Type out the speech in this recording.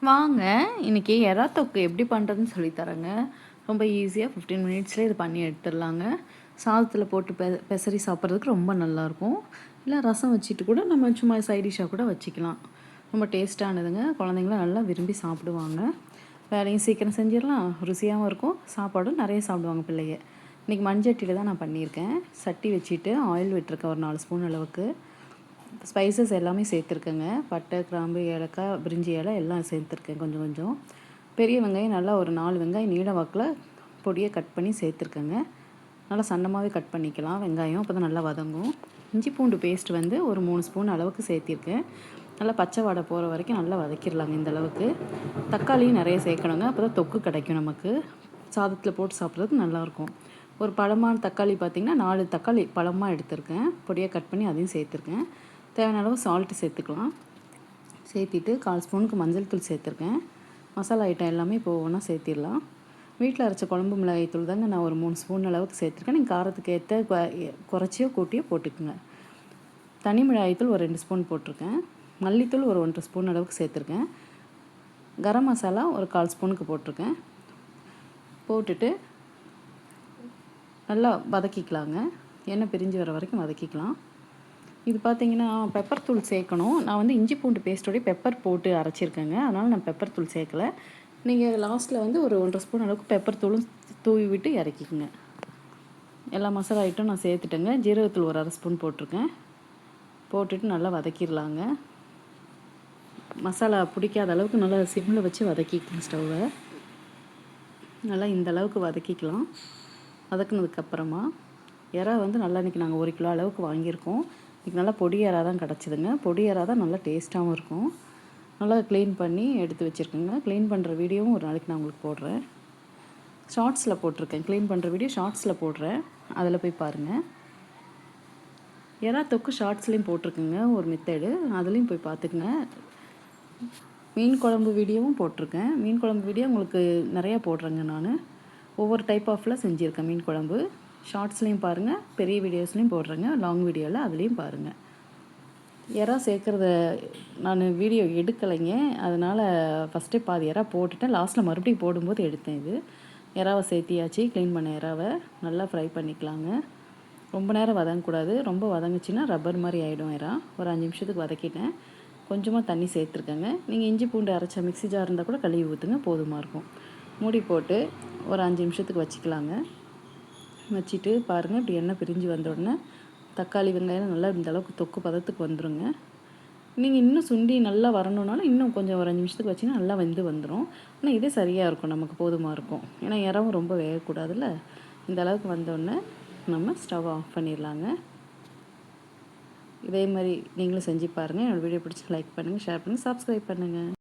வாங்க இன்றைக்கி எறா தொக்கு எப்படி பண்ணுறதுன்னு சொல்லித்தரேங்க. ரொம்ப ஈஸியாக 15 மினிட்ஸ்லேயே இது பண்ணி எடுத்துடலாங்க. சாதத்தில் போட்டு பெசரி சாப்பிட்றதுக்கு ரொம்ப நல்லாயிருக்கும். இல்லை ரசம் வச்சுட்டு கூட நம்ம சும்மா சைட் டிஷ்ஷாக கூட வச்சுக்கலாம். ரொம்ப டேஸ்ட்டானதுங்க. குழந்தைங்களாம் நல்லா விரும்பி சாப்பிடுவாங்க. வேலையும் சீக்கிரம் செஞ்சிடலாம், ருசியாகவும் இருக்கும், சாப்பாடும் நிறைய சாப்பிடுவாங்க பிள்ளைங்க. இன்றைக்கி மண்சட்டியில் தான் நான் பண்ணியிருக்கேன். சட்டி வச்சுட்டு ஆயில் விட்டுருக்கேன் ஒரு 4 ஸ்பூன் அளவுக்கு. ஸ்பைசஸ் எல்லாமே சேர்த்துருக்கேங்க. பட்டை, கிராம்பு, ஏலக்காய், பிரிஞ்சி இலை எல்லாம் சேர்த்துருக்கேன் கொஞ்சம் கொஞ்சம். பெரிய வெங்காயம் நல்லா ஒரு 4 வெங்காயம் நீள வாக்கில் பொடியை கட் பண்ணி சேர்த்துருக்கேங்க. நல்லா சன்னமாகவே கட் பண்ணிக்கலாம் வெங்காயம், அப்போ தான் நல்லா வதங்கும். இஞ்சி பூண்டு பேஸ்ட் வந்து ஒரு 3 ஸ்பூன் அளவுக்கு சேர்த்திருக்கேன். நல்லா பச்சை வாடை போகிற வரைக்கும் நல்லா வதக்கிடலாங்க இந்த அளவுக்கு. தக்காளியும் நிறைய சேர்க்கணுங்க, அப்போ தான் தொக்கு கிடைக்கும் நமக்கு. சாதத்தில் போட்டு சாப்பிட்றதுக்கு நல்லாயிருக்கும். ஒரு பழமான தக்காளி பார்த்திங்கன்னா 4 தக்காளி பழமாக எடுத்திருக்கேன். பொடியை கட் பண்ணி அதையும் சேர்த்துருக்கேன். தேவையான அளவு சால்ட்டு சேர்த்துக்கலாம். சேர்த்திட்டு 1/4 ஸ்பூனுக்கு மஞ்சள் தூள் சேர்த்துருக்கேன். மசாலா ஐட்டம் எல்லாமே இப்போ ஒவ்வொன்றா சேர்த்திடலாம். வீட்டில் அரைச்ச குழம்பு மிளகாய் தூள் தாங்க நான் ஒரு 3 ஸ்பூன் அளவுக்கு சேர்த்துருக்கேன். நீங்கள் காரத்துக்கு ஏற்ற குறைச்சியோ கூட்டியோ போட்டுக்குங்க. தனி மிளகாய் தூள் ஒரு 2 ஸ்பூன் போட்டிருக்கேன். மல்லித்தூள் ஒரு 1 ஸ்பூன் அளவுக்கு சேர்த்துருக்கேன். கரம் மசாலா ஒரு 1/4 ஸ்பூனுக்கு போட்டிருக்கேன். போட்டுட்டு நல்லா வதக்கிக்கலாங்க. எண்ணெய் பிரிஞ்சு வர வரைக்கும் வதக்கிக்கலாம். இது பார்த்திங்கன்னா பெப்பர் தூள் சேர்க்கணும். நான் வந்து இஞ்சி பூண்டு பேஸ்ட்டோடய பெப்பர் போட்டு அரைச்சிருக்கேங்க, அதனால் நான் பெப்பர் தூள் சேர்க்கலை. நீங்கள் லாஸ்ட்டில் வந்து ஒரு 1/2 ஸ்பூன் அளவுக்கு பெப்பர் தூளும் தூவி விட்டு இறக்கிக்குங்க. எல்லா மசாலா ஐட்டம் நான் சேர்த்துட்டேங்க. ஜீரகத்தூள் ஒரு 1/2 ஸ்பூன் போட்டிருக்கேன். போட்டுட்டு நல்லா வதக்கிடலாங்க. மசாலா பிடிக்காத அளவுக்கு நல்லா சிம்மில் வச்சு வதக்கிக்கணும் ஸ்டவ்வை. நல்லா இந்த அளவுக்கு வதக்கிக்கலாம். வதக்குனதுக்கப்புறமா எறா வந்து நல்லா இன்றைக்கி நாங்கள் 1 கிலோ அளவுக்கு வாங்கியிருக்கோம். இன்றைக்கி நல்லா பொடி எறா தான் கிடச்சிதுங்க. பொடி எறா தான் நல்லா டேஸ்ட்டாகவும் இருக்கும். நல்லா க்ளீன் பண்ணி எடுத்து வச்சுருக்கேங்க. க்ளீன் பண்ணுற வீடியோவும் ஒரு நாளைக்கு நான் உங்களுக்கு போடுறேன். ஷார்ட்ஸில் போட்டிருக்கேன். க்ளீன் பண்ணுற வீடியோ ஷார்ட்ஸில் போடுறேன், அதில் போய் பாருங்கள். எறா தொக்கு ஷார்ட்ஸ்லேயும் போட்டிருக்குங்க ஒரு மெத்தடு, அதுலேயும் போய் பார்த்துக்குங்க. மீன் குழம்பு வீடியோவும் போட்டிருக்கேன். மீன் குழம்பு வீடியோ உங்களுக்கு நிறையா போடுறேங்க நான். ஒவ்வொரு டைப் ஆஃபில் செஞ்சுருக்கேன் மீன் குழம்பு. ஷார்ட்ஸ்லேயும் பாருங்கள், பெரிய வீடியோஸ்லேயும் போடுறேங்க, லாங் வீடியோவில் அதுலேயும் பாருங்கள். எறா சேர்க்குறத நான் வீடியோ எடுக்கலைங்க, அதனால் ஃபஸ்ட்டே பாதி எறா போட்டுட்டேன். லாஸ்ட்டில் மறுபடியும் போடும்போது எடுத்தேன். இது எறாவை சேர்த்தியாச்சு. க்ளீன் பண்ண எறாவை நல்லா ஃப்ரை பண்ணிக்கலாங்க. ரொம்ப நேரம் வதங்கக்கூடாது. ரொம்ப வதங்குச்சின்னா ரப்பர் மாதிரி ஆகிடும் எறா. ஒரு 5 நிமிஷத்துக்கு வதக்கிட்டேன். கொஞ்சமாக தண்ணி சேர்த்துருக்கேங்க. நீங்கள் இஞ்சி பூண்டு அரைச்ச மிக்ஸி ஜார் இருந்தால் கூட கழுவி ஊற்றுங்க, போதுமாக இருக்கும். மூடி போட்டு ஒரு 5 நிமிஷத்துக்கு வச்சுக்கலாங்க. வச்சுட்டு பாருங்கள், இப்படி எண்ணெய் பிரிஞ்சு வந்த உடனே தக்காளி வெங்காயம் நல்லா இந்த அளவுக்கு தொக்கு பதத்துக்கு வந்துடுங்க. நீங்கள் இன்னும் சுண்டி நல்லா வரணுன்னாலும் இன்னும் கொஞ்சம் ஒரு 5 நிமிஷத்துக்கு வச்சிங்கன்னா நல்லா வெந்து வந்துடும். ஆனால் இதே சரியாக இருக்கும், நமக்கு போதுமாக இருக்கும். ஏன்னா எறாவும் ரொம்ப வேகக்கூடாதுல்ல. இந்த அளவுக்கு வந்தோடனே நம்ம ஸ்டவ் ஆஃப் பண்ணிடலாங்க. இதே மாதிரி நீங்களும் செஞ்சு பாருங்கள். என்னோடய வீடியோ பிடிச்சி லைக் பண்ணுங்கள், ஷேர் பண்ணுங்கள், சப்ஸ்கிரைப் பண்ணுங்கள்.